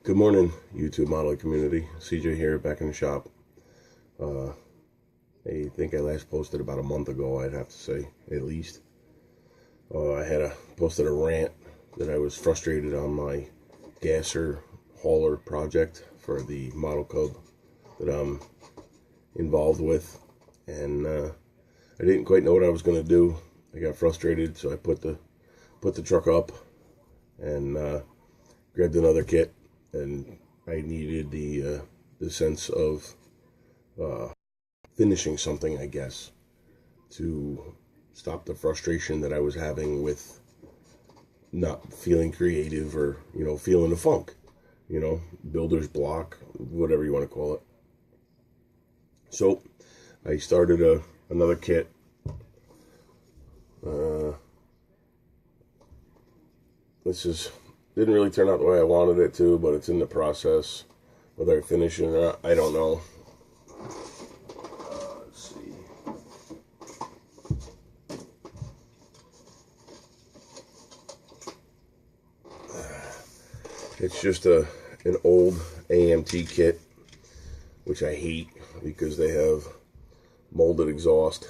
Good morning, YouTube modeling community. CJ here, back in the shop. I think I last posted about a month ago, I'd have to say, at least. I posted a rant that I was frustrated on my gasser hauler project for the model cub that I'm involved with. And I didn't quite know what I was going to do. I got frustrated, so I put the truck up and grabbed another kit. And I needed the sense of finishing something, I guess, to stop the frustration that I was having with not feeling creative or, feeling the funk, builder's block, whatever you want to call it. So I started another kit. This didn't really turn out the way I wanted it to, but it's in the process. Whether I finish it or not, I don't know. Let's see. It's just an old AMT kit, which I hate because they have molded exhaust.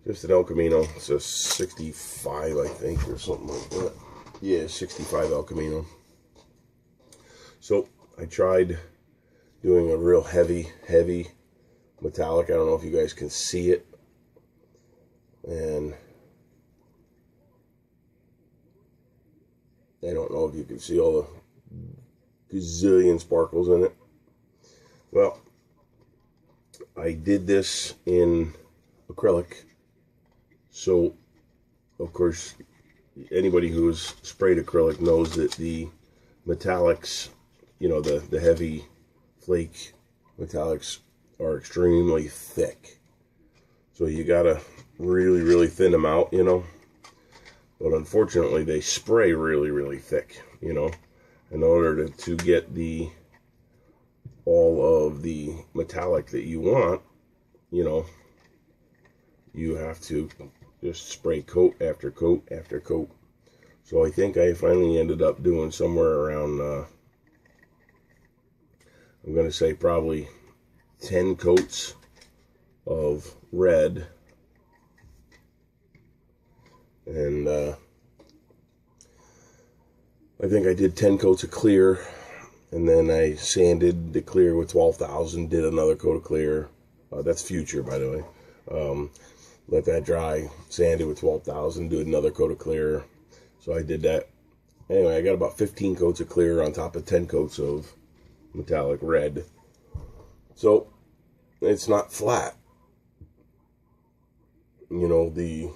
Just an El Camino. It's a 65, I think, or something like that. Yeah, 65 El Camino. So I tried doing a real heavy metallic. I don't know if you guys can see it. And I don't know if you can see all the gazillion sparkles in it. Well, I did this in acrylic. So, of course, anybody who's sprayed acrylic knows that the metallics, the heavy flake metallics are extremely thick. So you gotta really thin them out, But unfortunately, they spray really thick, in order to get all of the metallic that you want, you have to just spray coat after coat after coat. So I think I finally ended up doing somewhere around, I'm going to say probably 10 coats of red. And I think I did 10 coats of clear. And then I sanded the clear with 12,000, did another coat of clear. That's future, by the way. Let that dry, sanded with 12,000, do another coat of clear. So I did that. Anyway, I got about 15 coats of clear on top of 10 coats of metallic red. So it's not flat. The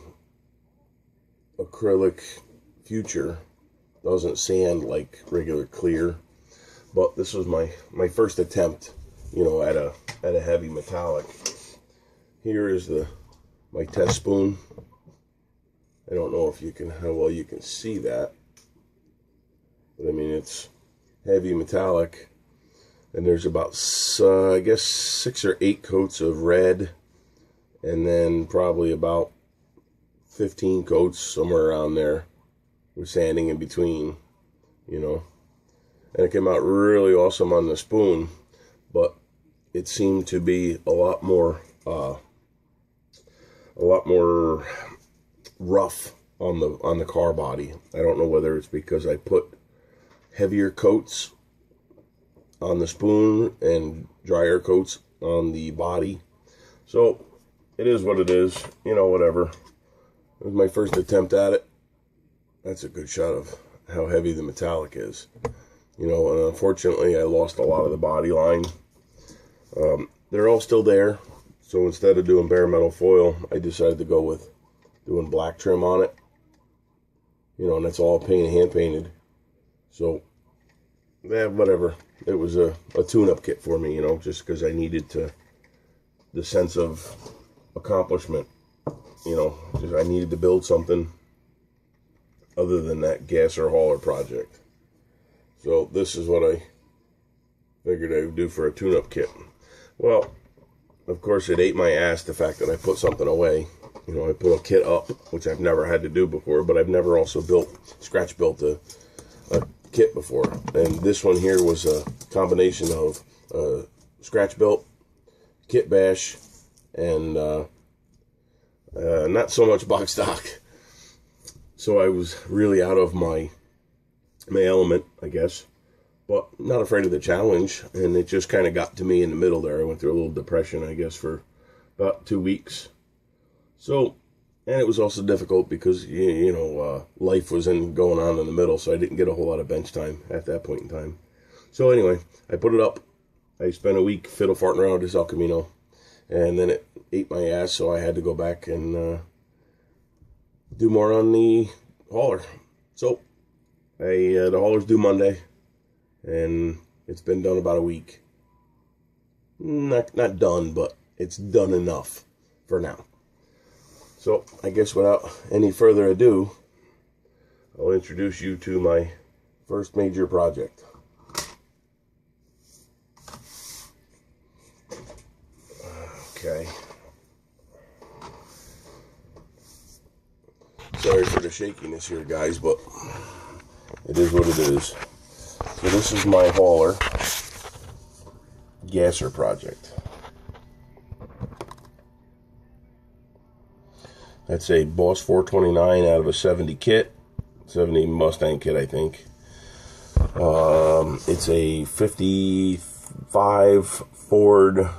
acrylic future doesn't sand like regular clear. But this was my first attempt, at a heavy metallic. Here is my test spoon. I don't know how well you can see that. But I mean, it's heavy metallic. And there's about, I guess, 6 or 8 coats of red. And then probably about 15 coats, somewhere around there, with sanding in between, And it came out really awesome on the spoon. But it seemed to be a lot more rough on the car body. I don't know whether it's because I put heavier coats on the spoon and drier coats on the body. So it is what it is, whatever. It was my first attempt at it. That's a good shot of how heavy the metallic is. And unfortunately I lost a lot of the body line. They're all still there. So instead of doing bare metal foil, I decided to go with doing black trim on it. And that's all hand painted. So, whatever. It was a tune-up kit for me, just because I needed the sense of accomplishment. I needed to build something other than that gasser hauler project. So this is what I figured I would do for a tune-up kit. Well, of course, it ate my ass, the fact that I put something away. You know, I pull a kit up, which I've never had to do before, but I've never also scratch built a kit before. And this one here was a combination of scratch built, kit bash, and not so much box stock. So I was really out of my element, I guess, but not afraid of the challenge. And it just kind of got to me in the middle there. I went through a little depression, I guess, for about 2 weeks. So, and it was also difficult because, life was going on in the middle, so I didn't get a whole lot of bench time at that point in time. So anyway, I put it up. I spent a week fiddle farting around with this El Camino, and then it ate my ass, so I had to go back and do more on the hauler. So, the hauler's due Monday, and it's been done about a week. Not done, but it's done enough for now. So, I guess without any further ado, I'll introduce you to my first major project. Okay. Sorry for the shakiness here, guys, but it is what it is. So this is my hauler gasser project. That's a Boss 429 out of a 70 kit, 70 Mustang kit, I think. It's a 55 Ford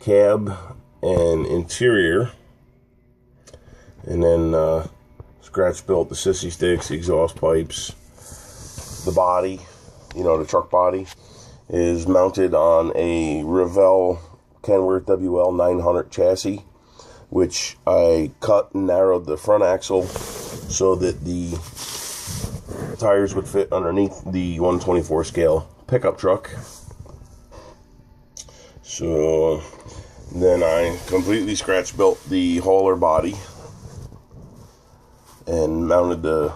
cab and interior, and then scratch built the sissy sticks, the exhaust pipes. The body, the truck body, is mounted on a Revell Kenworth WL 900 chassis, which I cut and narrowed the front axle so that the tires would fit underneath the 124 scale pickup truck. So then I completely scratch built the hauler body and mounted the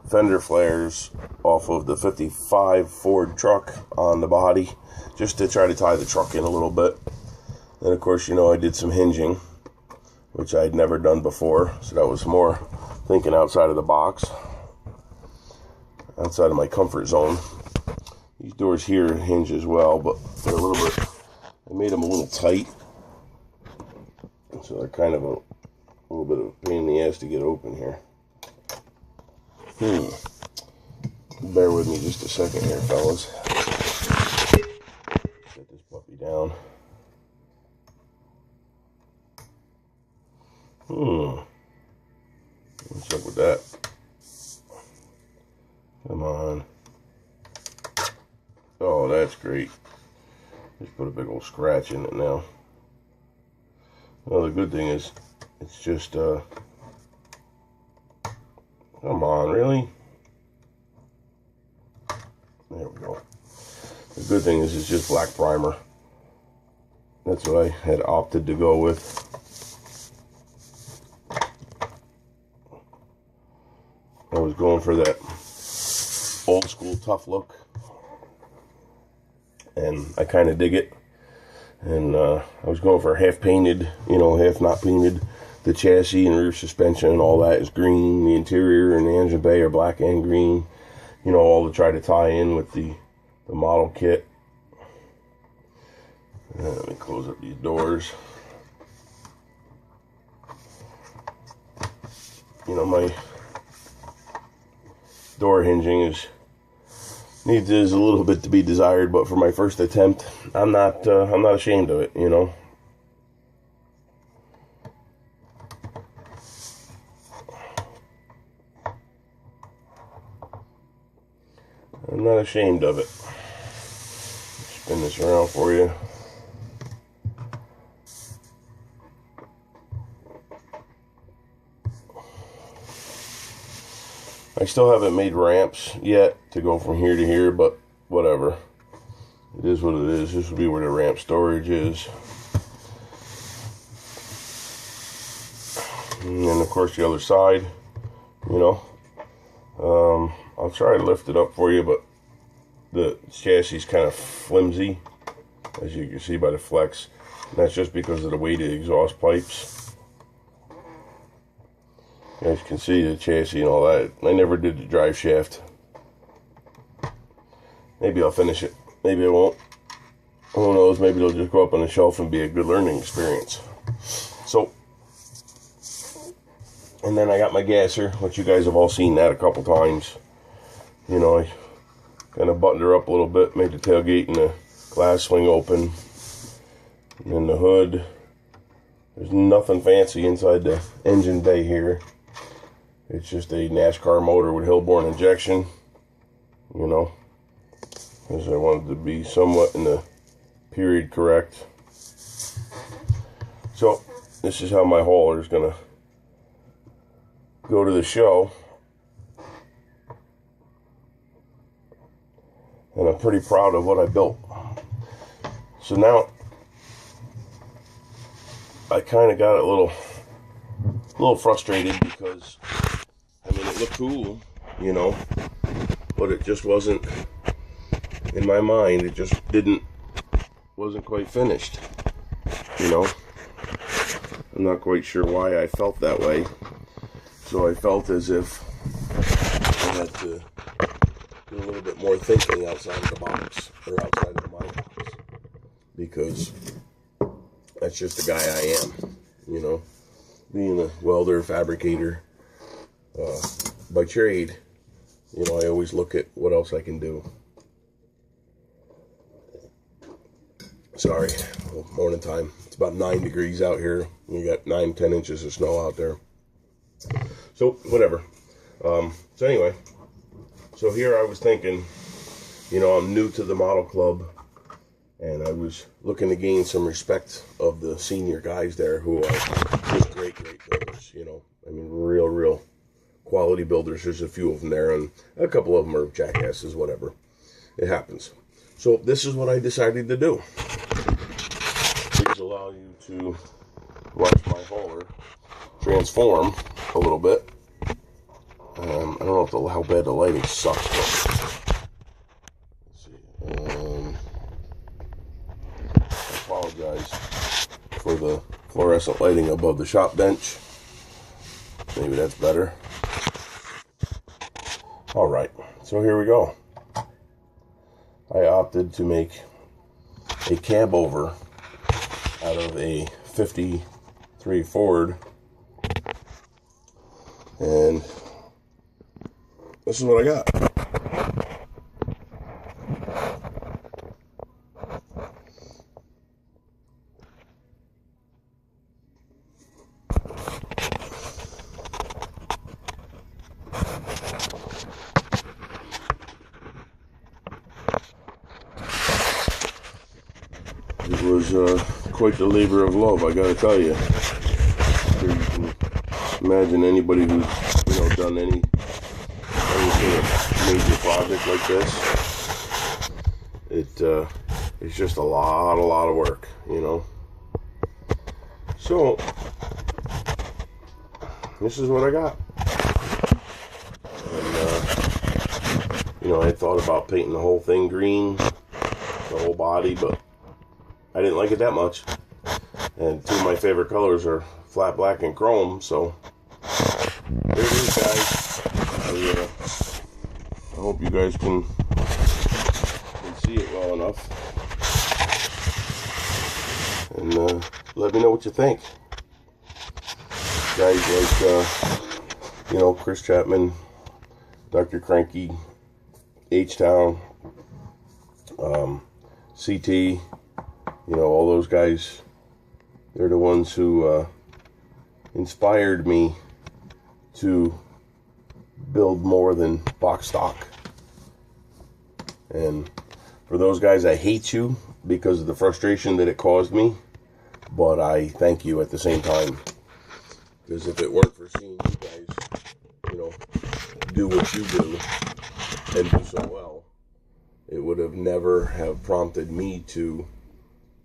fender flares off of the 55 Ford truck on the body, just to try to tie the truck in a little bit. And of course, I did some hinging, which I'd never done before, so that was more thinking outside of the box, outside of my comfort zone. These doors here hinge as well, but they're a little bit, I made them a little tight, so they're kind of a little bit of a pain in the ass to get open here. Bear with me just a second here, fellas. Set this puppy down. What's up with that? Come on. Oh, that's great. Just put a big old scratch in it now. Well, the good thing is, it's just, come on, really? There we go. The good thing is it's just black primer. That's what I had opted to go with. I was going for that old school tough look, and I kind of dig it. And I was going for half painted, half not painted. The chassis and rear suspension and all that is green. The interior and the engine bay are black and green. All to try to tie in with the model kit. Let me close up these doors. My door hinging needs a little bit to be desired, but for my first attempt, I'm not ashamed of it, I'm not ashamed of it. Spin this around for you. I still haven't made ramps yet to go from here to here, but whatever. It is what it is. This will be where the ramp storage is. And then, of course, the other side, I'll try to lift it up for you, but the chassis is kind of flimsy, as you can see by the flex. And that's just because of the weight of the exhaust pipes. You guys can see the chassis and all that. I never did the drive shaft. Maybe I'll finish it. Maybe I won't. Who knows? Maybe it'll just go up on the shelf and be a good learning experience. So, and then I got my gasser, which you guys have all seen that a couple times. You know, I kind of buttoned her up a little bit, made the tailgate and the glass swing open. And then the hood. There's nothing fancy inside the engine bay here. It's just a NASCAR motor with Hillborn injection. You know, because I wanted to be somewhat in the period correct. So, this is how my hauler is going to go to the show. And I'm pretty proud of what I built. So now, I kind of got a little frustrated because, I mean, it looked cool, you know, but it just wasn't, in my mind, it just wasn't quite finished, you know. I'm not quite sure why I felt that way. So I felt as if I had to do a little bit more thinking outside of the box, or outside of my box, because that's just the guy I am, you know. Being a welder, fabricator, by trade, you know, I always look at what else I can do. Sorry, well, morning time. It's about 9 degrees out here. You got 9-10 inches of snow out there. So, whatever. So anyway, so here I was thinking, you know, I'm new to the model club, and I was looking to gain some respect of the senior guys there who are just great builders, you know. I mean, real quality builders. There's a few of them there, and a couple of them are jackasses, whatever. It happens. So this is what I decided to do. These allow you to watch my hauler transform a little bit. I don't know how bad the lighting sucks, but let's see. I apologize for the fluorescent lighting above the shop bench. Maybe that's better. Alright, so here we go. I opted to make a cab over out of a 53 Ford, and this is what I got. It was quite the labor of love, I gotta tell you. You can imagine anybody who's, you know, done any sort of major project like this. It's just a lot of work, you know. So this is what I got. And you know, I thought about painting the whole thing green, the whole body, but I didn't like it that much. And two of my favorite colors are flat black and chrome, so there it is, guys. I hope you guys can see it well enough. And let me know what you think. Guys like, you know, Chris Chapman, Dr. Cranky, H-Town, CT, you know, all those guys, they're the ones who inspired me to build more than box stock. And for those guys, I hate you because of the frustration that it caused me, but I thank you at the same time. Because if it weren't for seeing you guys, you know, do what you do and do so well, it would have never have prompted me to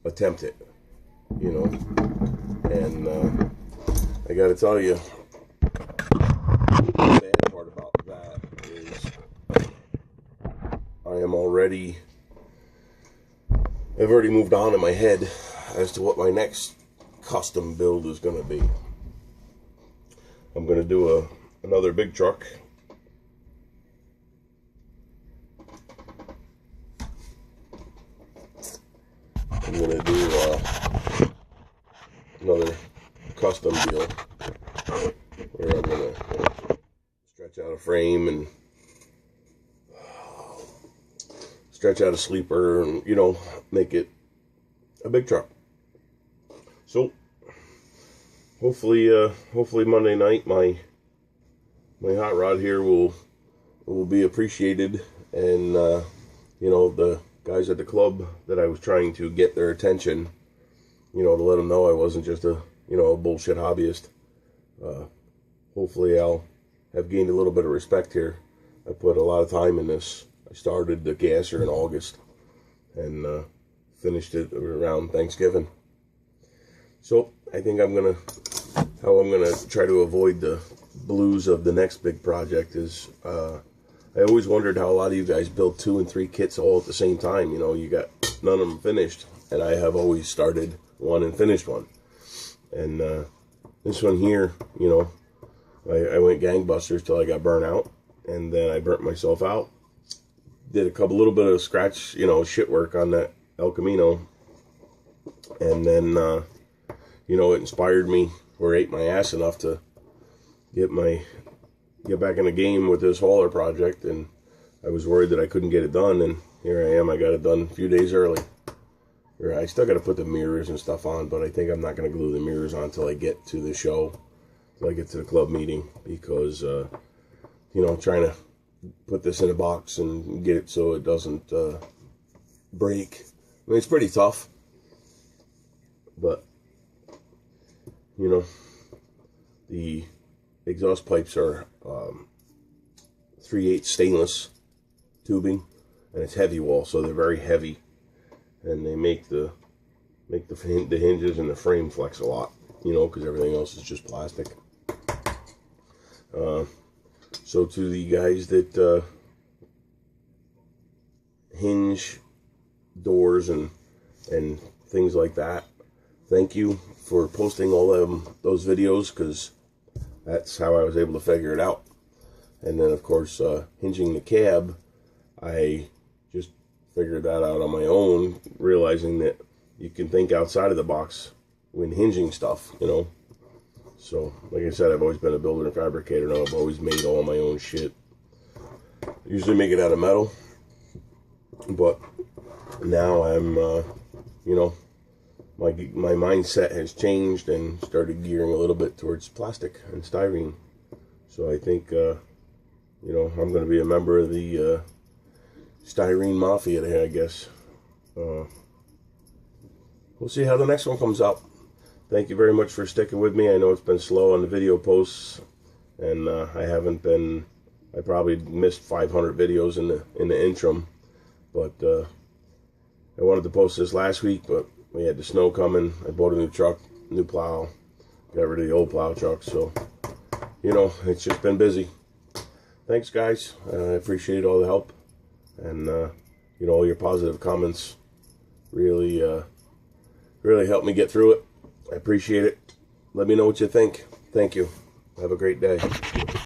attempt it, you know. And I gotta tell you, the bad part about that is I've already moved on in my head as to what my next custom build is going to be. I'm going to do another big truck. I'm going to do another custom deal where I'm going to stretch out a frame and stretch out a sleeper and, you know, make it a big truck. So hopefully Monday night my hot rod here will be appreciated, and you know, the guys at the club that I was trying to get their attention, you know, to let them know I wasn't just a bullshit hobbyist. Hopefully I'll have gained a little bit of respect here. I put a lot of time in this. I started the gasser in August and finished it around Thanksgiving. So I think how I'm gonna try to avoid the blues of the next big project is, I always wondered how a lot of you guys build 2 and 3 kits all at the same time. You know, you got none of them finished, and I have always started one and finished one. And this one here, you know, I went gangbusters till I got burnt out, and then I burnt myself out. Did a little bit of scratch, you know, shit work on that El Camino, and then you know, it inspired me, or ate my ass enough to get back in the game with this hauler project. And I was worried that I couldn't get it done, and here I am. I got it done a few days early. I still got to put the mirrors and stuff on, but I think I'm not going to glue the mirrors on until I get to the show, till I get to the club meeting, because you know, trying to put this in a box and get it so it doesn't break. I mean, it's pretty tough, but you know, the exhaust pipes are 3/8 stainless tubing, and it's heavy wall, so they're very heavy, and they make the hinges and the frame flex a lot, you know, because everything else is just plastic. So to the guys that hinge doors and things like that, thank you for posting all those videos, because that's how I was able to figure it out. And then of course hinging the cab, I just figured that out on my own, realizing that you can think outside of the box when hinging stuff, you know. So like I said, I've always been a builder and fabricator, and I've always made all my own shit. Usually make it out of metal, but now I'm you know, my mindset has changed and started gearing a little bit towards plastic and styrene. So I think you know, I'm going to be a member of the styrene mafia there, I guess. We'll see how the next one comes out. Thank you very much for sticking with me. I know it's been slow on the video posts, and I probably missed 500 videos in the interim, but I wanted to post this last week, but we had the snow coming. I bought a new truck, new plow, got rid of the old plow truck, so you know, it's just been busy. Thanks guys, I appreciate all the help, and you know, all your positive comments really helped me get through it. I appreciate it. Let me know what you think. Thank you. Have a great day.